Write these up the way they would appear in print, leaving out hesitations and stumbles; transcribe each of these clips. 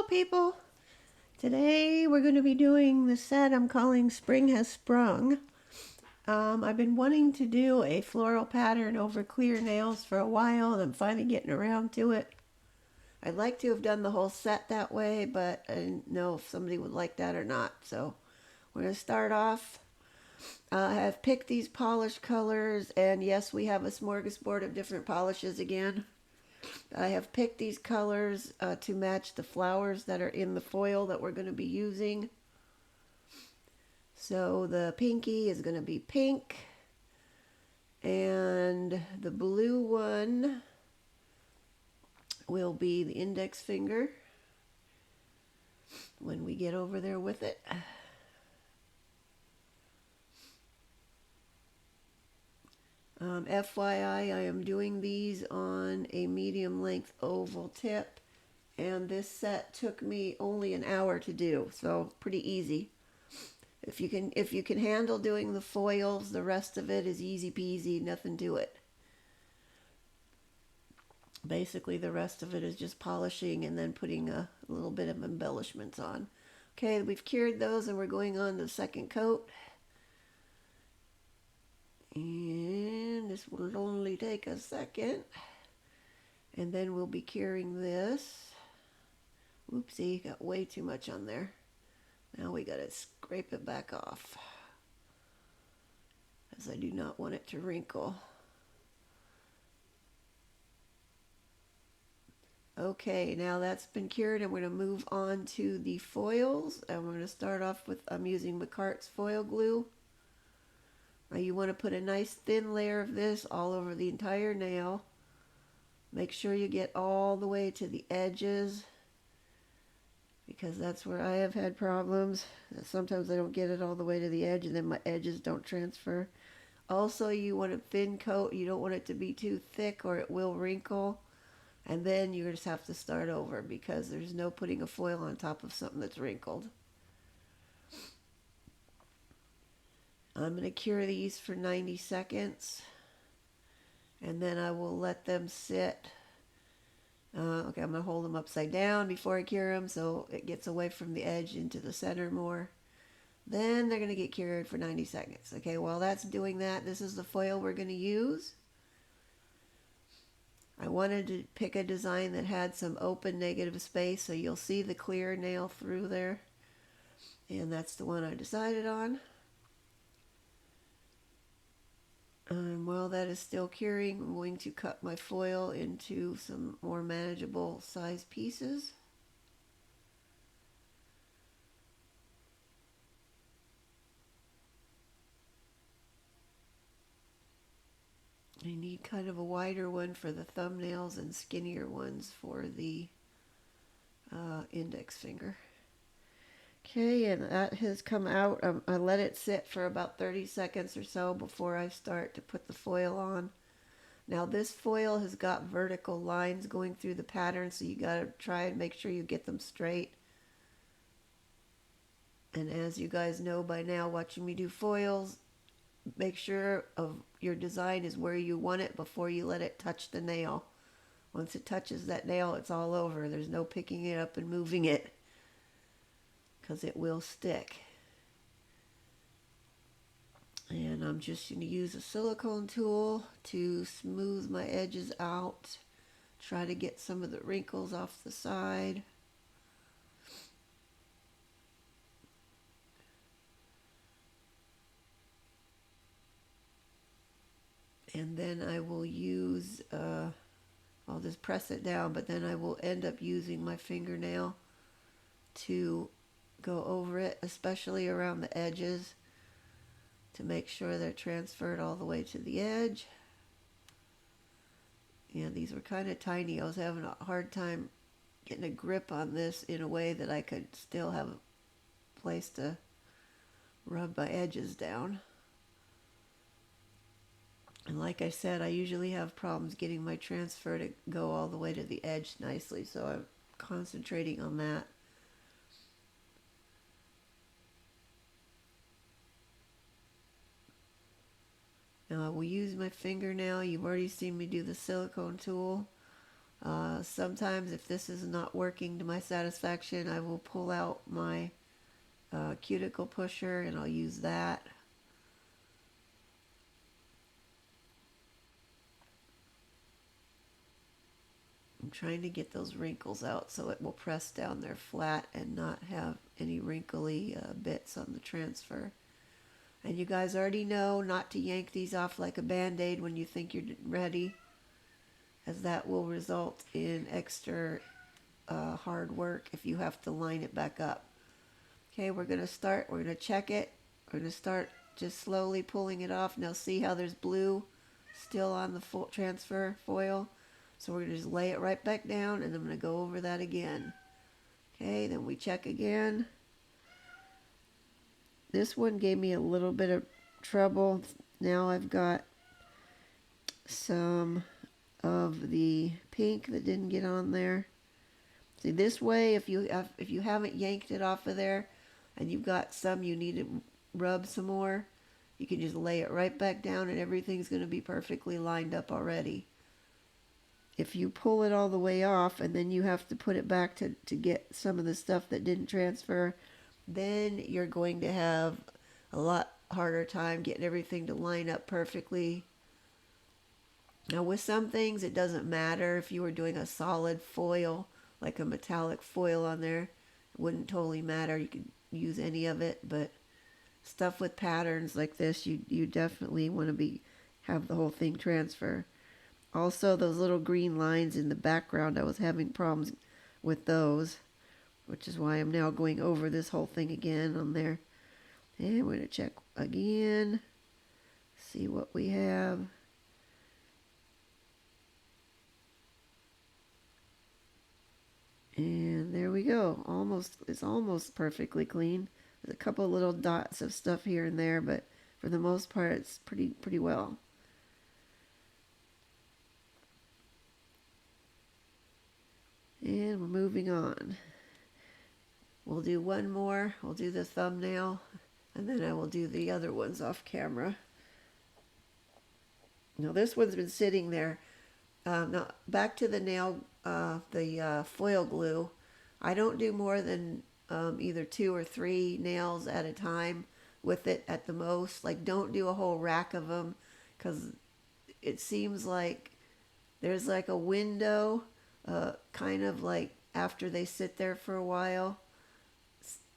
people. Today we're going to be doing the set I'm calling Spring Has Sprung. I've been wanting to do a floral pattern over clear nails for a while, and I'm finally getting around to it. I'd like to have done the whole set that way, but I didn't know if somebody would like that or not. So we're going to start off. I have picked these polished colors, and yes, we have a smorgasbord of different polishes again. I have picked these colors to match the flowers that are in the foil that we're going to be using. So the pinky is going to be pink, and the blue one will be the index finger when we get over there with it. FYI, I am doing these on a medium length oval tip, and this set took me only an hour to do, so pretty easy. If you can handle doing the foils, the rest of it is easy peasy, nothing to it. Basically, the rest of it is just polishing and then putting a little bit of embellishments on. Okay, we've cured those, and we're going on to the second coat. And this will only take a second. And then we'll be curing this. Oopsie, got way too much on there. Now we gotta scrape it back off, as I do not want it to wrinkle. Okay, now that's been cured, and we're going to move on to the foils. And we're going to start off with, I'm using Makartt's foil glue. Now you want to put a nice thin layer of this all over the entire nail. Make sure you get all the way to the edges, because that's where I have had problems. Sometimes I don't get it all the way to the edge, and then my edges don't transfer. Also, you want a thin coat. You don't want it to be too thick, or it will wrinkle. And then you just have to start over, because there's no putting a foil on top of something that's wrinkled. I'm going to cure these for 90 seconds. And then I will let them sit. Okay, I'm going to hold them upside down before I cure them, so it gets away from the edge into the center more. Then they're going to get cured for 90 seconds. Okay, while that's doing that, this is the foil we're going to use. I wanted to pick a design that had some open negative space, so you'll see the clear nail through there. And that's the one I decided on. And while that is still curing, I'm going to cut my foil into some more manageable size pieces. I need kind of a wider one for the thumbnails and skinnier ones for the index finger. Okay, and that has come out. I let it sit for about 30 seconds or so before I start to put the foil on. Now this foil has got vertical lines going through the pattern, so you got to try and make sure you get them straight. And as you guys know by now, watching me do foils, make sure of your design is where you want it before you let it touch the nail. Once it touches that nail, it's all over. There's no picking it up and moving it, because it will stick. And I'm just going to use a silicone tool to smooth my edges out. Try to get some of the wrinkles off the side. And then I will use, I'll just press it down, but then I will end up using my fingernail to go over it, especially around the edges, to make sure they're transferred all the way to the edge. Yeah, these were kind of tiny. I was having a hard time getting a grip on this in a way that I could still have a place to rub my edges down. And like I said, I usually have problems getting my transfer to go all the way to the edge nicely, so I'm concentrating on that. Now I will use my fingernail. You've already seen me do the silicone tool. Sometimes if this is not working to my satisfaction, I will pull out my cuticle pusher and I'll use that. I'm trying to get those wrinkles out so it will press down there flat and not have any wrinkly bits on the transfer. And you guys already know not to yank these off like a band-aid when you think you're ready, as that will result in extra hard work if you have to line it back up. Okay, we're going to check it. We're going to start just slowly pulling it off. Now see how there's blue still on the transfer foil? So we're going to just lay it right back down, and I'm going to go over that again. Okay, then we check again. This one gave me a little bit of trouble. Now I've got some of the pink that didn't get on there. See, this way, if you haven't yanked it off of there, and you've got some you need to rub some more, you can just lay it right back down, and everything's going to be perfectly lined up already. If you pull it all the way off and then you have to put it back to get some of the stuff that didn't transfer, then you're going to have a lot harder time getting everything to line up perfectly. Now with some things it doesn't matter if you were doing a solid foil, like a metallic foil on there, it wouldn't totally matter. You could use any of it, but stuff with patterns like this, you definitely want to have the whole thing transfer. Also, those little green lines in the background, I was having problems with those, which is why I'm now going over this whole thing again on there. And we're going to check again, see what we have. And there we go. It's almost perfectly clean. There's a couple little dots of stuff here and there, but for the most part, it's pretty well. And we're moving on. We'll do one more. We'll do the thumbnail, and then I will do the other ones off camera. Now this one's been sitting there. Now back to the nail, the foil glue. I don't do more than either 2 or 3 nails at a time with it at the most. Like, don't do a whole rack of them, because it seems like there's like a window, kind of like after they sit there for a while.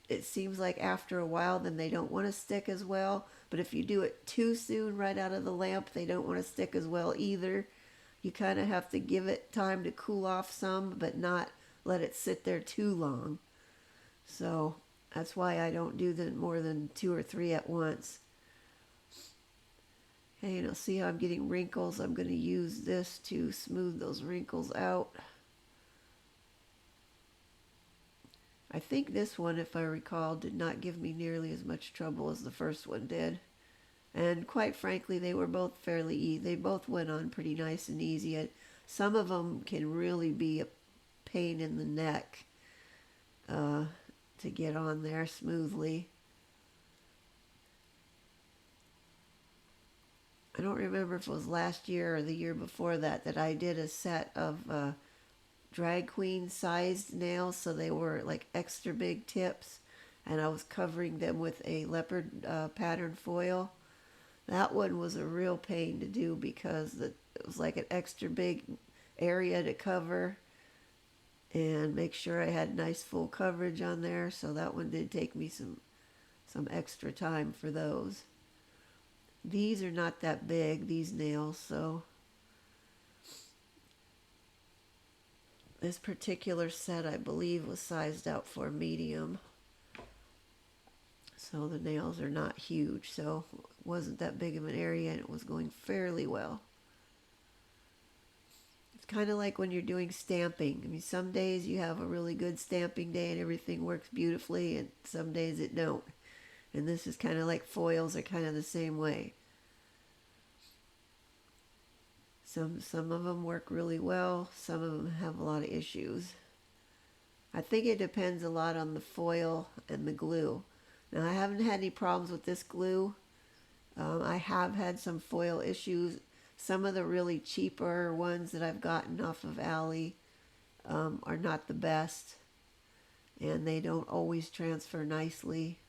It seems like after a while then they don't want to stick as well. But if you do it too soon right out of the lamp, they don't want to stick as well either. You kind of have to give it time to cool off some, but not let it sit there too long. So that's why I don't do more than 2 or 3 at once. Okay, now see how I'm getting wrinkles? I'm going to use this to smooth those wrinkles out. I think this one, if I recall, did not give me nearly as much trouble as the first one did. And quite frankly, they were both fairly easy. They both went on pretty nice and easy. Some of them can really be a pain in the neck to get on there smoothly. I don't remember if it was last year or the year before that I did a set of drag queen sized nails, so they were like extra big tips, and I was covering them with a leopard pattern foil. That one was a real pain to do because it was like an extra big area to cover and make sure I had nice full coverage on there. So that one did take me some extra time for those. These are not that big, these nails, so this particular set I believe was sized out for medium. So the nails are not huge, so it wasn't that big of an area, and it was going fairly well. It's kind of like when you're doing stamping. I mean, some days you have a really good stamping day and everything works beautifully, and some days it don't. And this is kind of like foils are kind of the same way. Some of them work really well, some of them have a lot of issues. I think it depends a lot on the foil and the glue. Now, I haven't had any problems with this glue. I have had some foil issues. Some of the really cheaper ones that I've gotten off of Ali are not the best, and they don't always transfer nicely.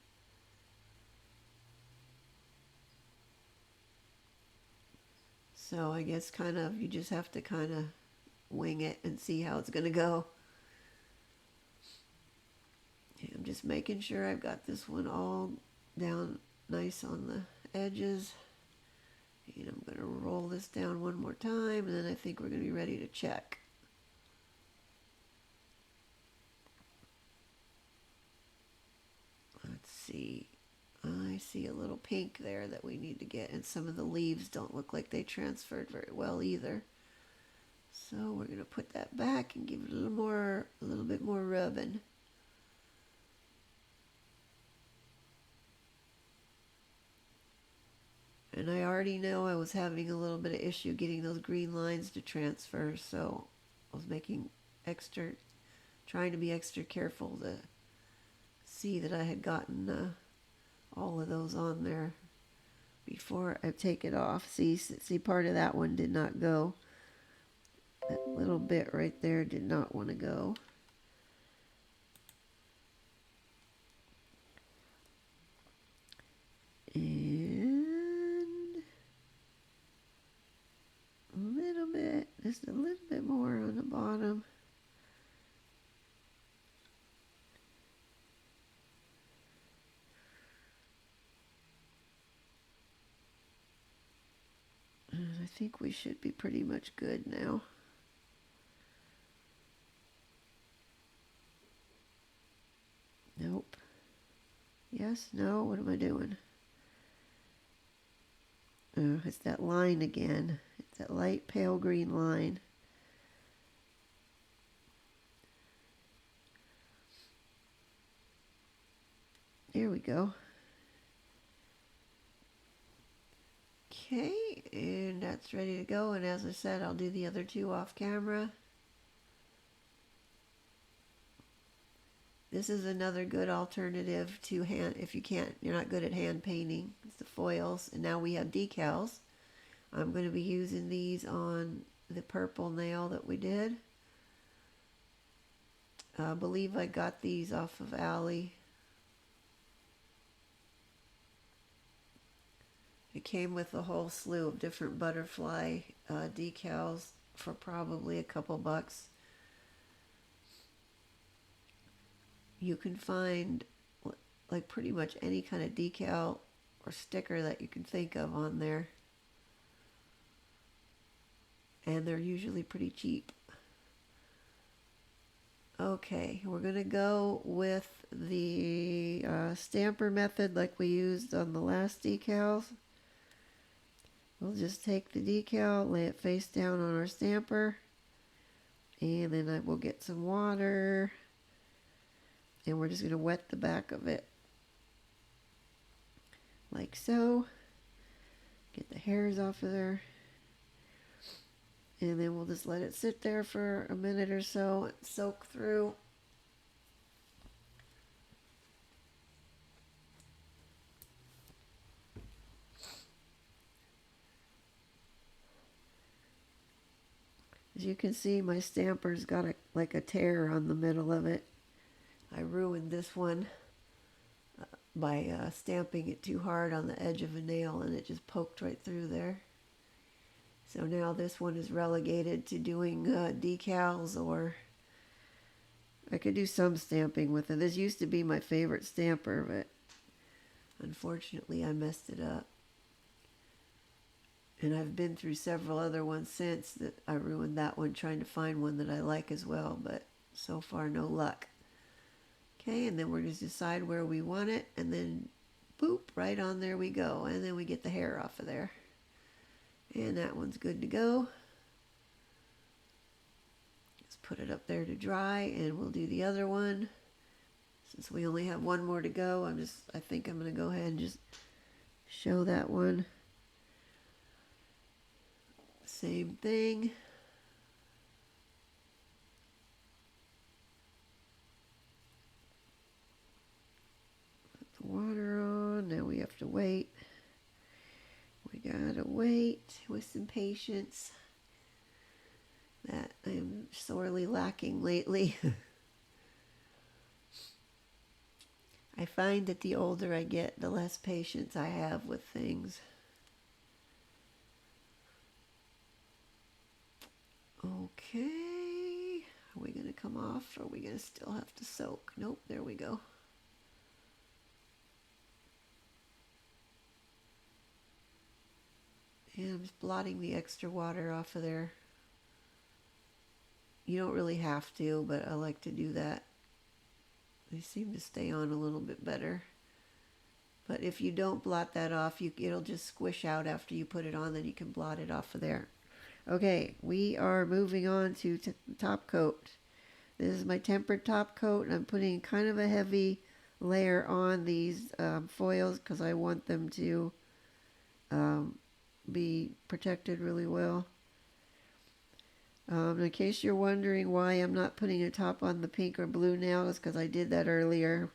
So I guess kind of you just have to kind of wing it and see how it's going to go. I'm just making sure I've got this one all down nice on the edges. And I'm going to roll this down one more time, and then I think we're going to be ready to check. Let's see. I see a little pink there that we need to get, and some of the leaves don't look like they transferred very well either. So we're going to put that back and give it a little bit more rubbing. And I already know I was having a little bit of issue getting those green lines to transfer, so I was trying to be extra careful to see that I had gotten all of those on there before I take it off. See, part of that one did not go. That little bit right there did not want to go. And a little bit, just a little bit more on the bottom. And I think we should be pretty much good now. Nope. Yes, no, what am I doing? It's that line again. It's that light pale green line. There we go. Okay, and that's ready to go. And as I said, I'll do the other two off camera. This is another good alternative to hand, if you're not good at hand painting. It's the foils. And now we have decals. I'm going to be using these on the purple nail that we did. I believe I got these off of Allie. It came with a whole slew of different butterfly decals for probably a couple bucks. You can find like pretty much any kind of decal or sticker that you can think of on there. And they're usually pretty cheap. Okay, we're going to go with the stamper method like we used on the last decals. We'll just take the decal, lay it face down on our stamper, and then I will get some water, and we're just going to wet the back of it like so. Get the hairs off of there. And then we'll just let it sit there for a minute or so and soak through. As you can see, my stamper's got like a tear on the middle of it. I ruined this one by stamping it too hard on the edge of a nail, and it just poked right through there. So now this one is relegated to doing decals, or I could do some stamping with it. This used to be my favorite stamper, but unfortunately I messed it up. And I've been through several other ones since that I ruined that one trying to find one that I like as well, but so far no luck. Okay, and then we're going to decide where we want it, and then boop, right on there we go. And then we get the hair off of there. And that one's good to go. Just put it up there to dry, and we'll do the other one. Since we only have one more to go, I think I'm going to go ahead and just show that one. Same thing. Put the water on. Now we have to wait. We gotta wait with some patience. that I am sorely lacking lately. I find that the older I get, the less patience I have with things. Okay. Are we going to come off, or are we going to still have to soak? Nope, there we go. And I'm just blotting the extra water off of there. You don't really have to, but I like to do that. They seem to stay on a little bit better. But if you don't blot that off, it'll just squish out after you put it on, then you can blot it off of there. Okay, we are moving on to top coat. This is my tempered top coat, and I'm putting kind of a heavy layer on these foils because I want them to be protected really well. In case you're wondering why I'm not putting a top on the pink or blue now, it's because I did that earlier.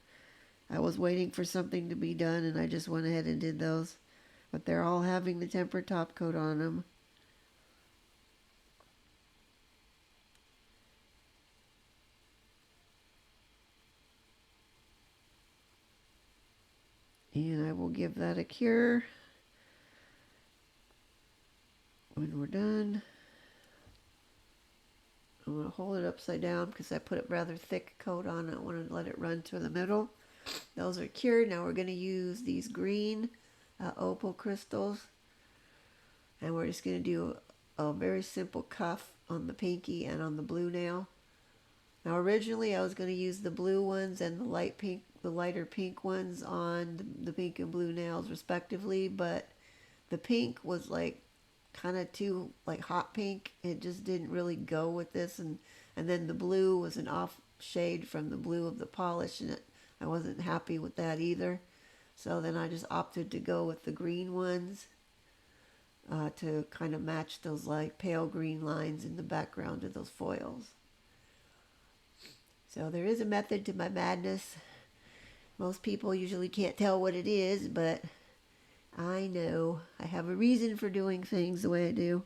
I was waiting for something to be done, and I just went ahead and did those. But they're all having the tempered top coat on them. And I will give that a cure when we're done. I'm going to hold it upside down because I put a rather thick coat on. I want to let it run to the middle. Those are cured. Now we're going to use these green opal crystals. And we're just going to do a very simple cuff on the pinky and on the blue nail. Now originally I was going to use the blue ones and the lighter pink ones on the pink and blue nails respectively, but the pink was like kind of too like hot pink. It just didn't really go with this, and then the blue was an off shade from the blue of the polish, and I wasn't happy with that either. So then I just opted to go with the green ones to kind of match those like pale green lines in the background of those foils. So there is a method to my madness. Most people usually can't tell what it is, but I know. I have a reason for doing things the way I do.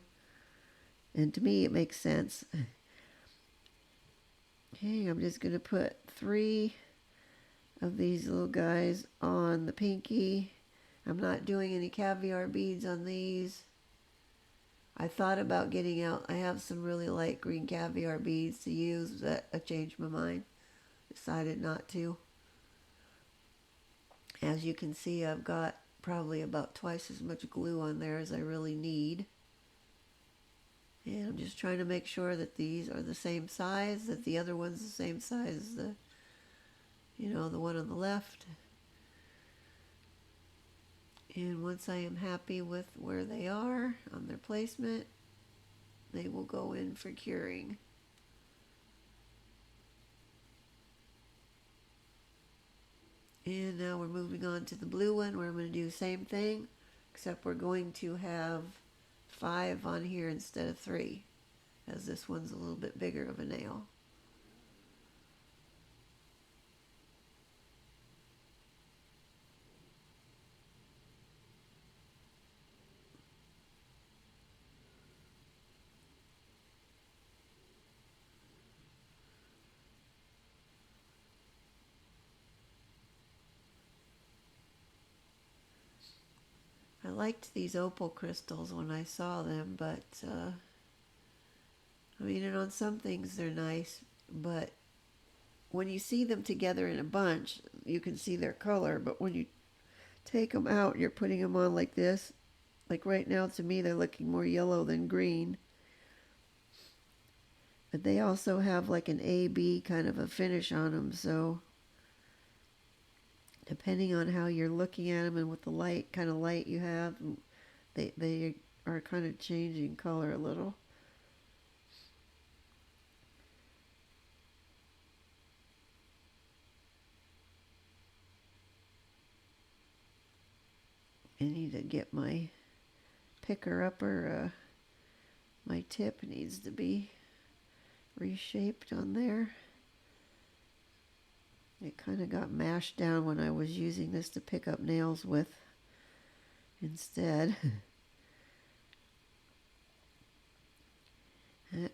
And to me, it makes sense. Okay, I'm just going to put 3 of these little guys on the pinky. I'm not doing any caviar beads on these. I thought about getting out. I have some really light green caviar beads to use, but I changed my mind. Decided not to. As you can see, I've got probably about twice as much glue on there as I really need. And I'm just trying to make sure that these are the same size, that the other one's the same size as the one on the left. And once I am happy with where they are on their placement, they will go in for curing. And now we're moving on to the blue one, where I'm going to do the same thing, except we're going to have 5 on here instead of 3, as this one's a little bit bigger of a nail. I liked these opal crystals when I saw them, but I mean, and on some things they're nice, but when you see them together in a bunch, you can see their color, but when you take them out, you're putting them on like this. Like right now, to me, they're looking more yellow than green. But they also have like an AB kind of a finish on them, so depending on how you're looking at them and what the light kind of light you have, they are kind of changing color a little. I need to get my picker upper. My tip needs to be reshaped on there. It kind of got mashed down when I was using this to pick up nails with instead.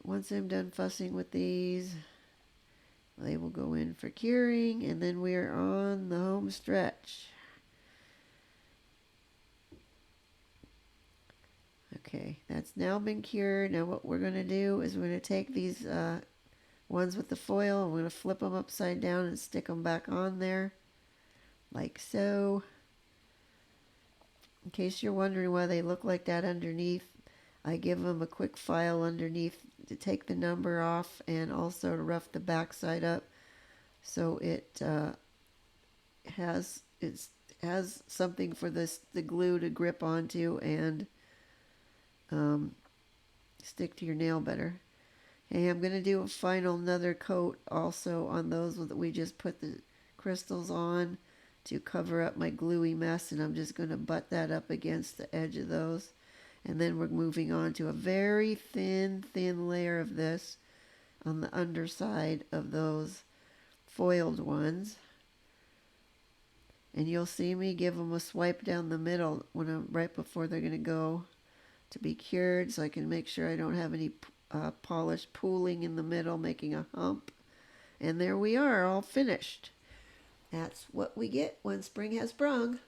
Once I'm done fussing with these, they will go in for curing, and then we are on the home stretch. Okay, that's now been cured. Now what we're going to do is we're going to take these ones with the foil, and we're going to flip them upside down and stick them back on there, like so. In case you're wondering why they look like that underneath, I give them a quick file underneath to take the number off and also to rough the back side up so it has something for the glue to grip onto and stick to your nail better. Okay, I'm going to do a final another coat also on those that we just put the crystals on to cover up my gluey mess, and I'm just going to butt that up against the edge of those. And then we're moving on to a very thin layer of this on the underside of those foiled ones. And you'll see me give them a swipe down the middle right before they're going to go to be cured, so I can make sure I don't have any polish pooling in the middle, making a hump. And there we are, all finished. That's what we get when spring has sprung.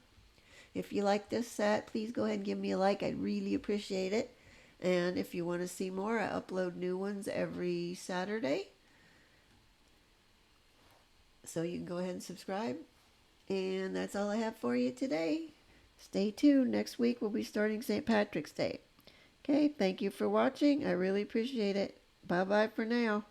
If you like this set, please go ahead and give me a like. I'd really appreciate it. And if you want to see more, I upload new ones every Saturday. So you can go ahead and subscribe. And that's all I have for you today. Stay tuned. Next week we'll be starting St. Patrick's Day. Okay, thank you for watching. I really appreciate it. Bye-bye for now.